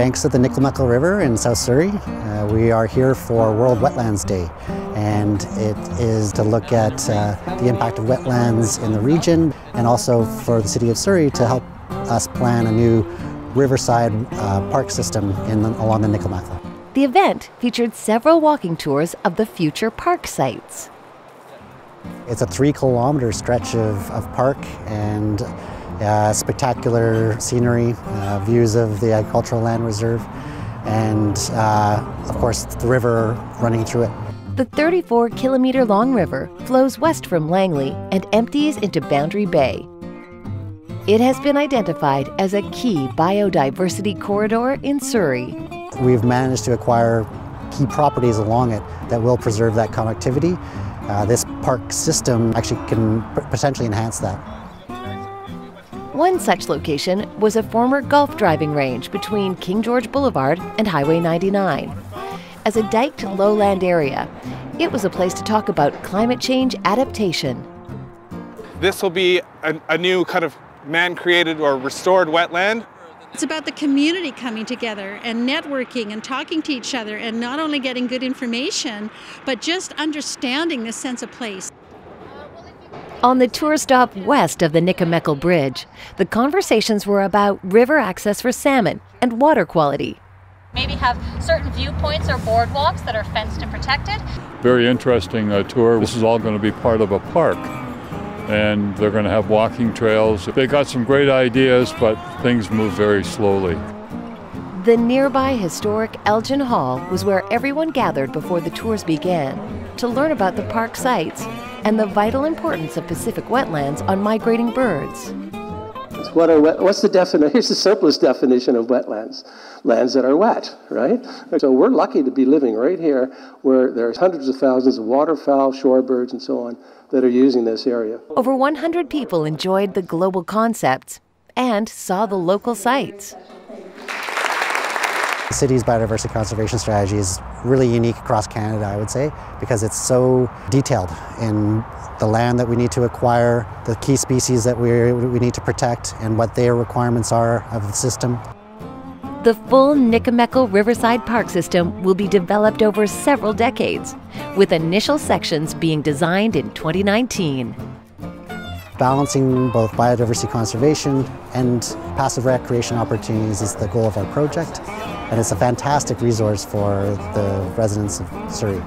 banks of the Nicomekl River in South Surrey. We are here for World Wetlands Day, and it is to look at the impact of wetlands in the region, and also for the City of Surrey to help us plan a new riverside park system along the Nicomekl. The event featured several walking tours of the future park sites. It's a 3-kilometer stretch of park and spectacular scenery, views of the agricultural land reserve, and of course the river running through it. The 34-kilometer-long river flows west from Langley and empties into Boundary Bay. It has been identified as a key biodiversity corridor in Surrey. We've managed to acquire key properties along it that will preserve that connectivity. This park system actually can potentially enhance that. One such location was a former golf driving range between King George Boulevard and Highway 99. As a diked lowland area, it was a place to talk about climate change adaptation. This will be a new kind of man-created or restored wetland. It's about the community coming together and networking and talking to each other, and not only getting good information, but just understanding this sense of place. On the tour stop west of the Nicomekl Bridge, the conversations were about river access for salmon and water quality. Maybe have certain viewpoints or boardwalks that are fenced and protected. Very interesting tour. This is all going to be part of a park, and they're going to have walking trails. They got some great ideas, but things move very slowly. The nearby historic Elgin Hall was where everyone gathered before the tours began to learn about the park sites and the vital importance of Pacific wetlands on migrating birds. What's the definition? Here's the simplest definition of wetlands. Lands that are wet, right? So we're lucky to be living right here where there's hundreds of thousands of waterfowl, shorebirds, and so on that are using this area. Over 100 people enjoyed the global concepts and saw the local sites. The city's biodiversity conservation strategy is really unique across Canada, I would say, because it's so detailed in the land that we need to acquire, the key species that we need to protect, and what their requirements are of the system. The full Nicomekl Riverside Park system will be developed over several decades, with initial sections being designed in 2019. Balancing both biodiversity conservation and passive recreation opportunities is the goal of our project, and it's a fantastic resource for the residents of Surrey.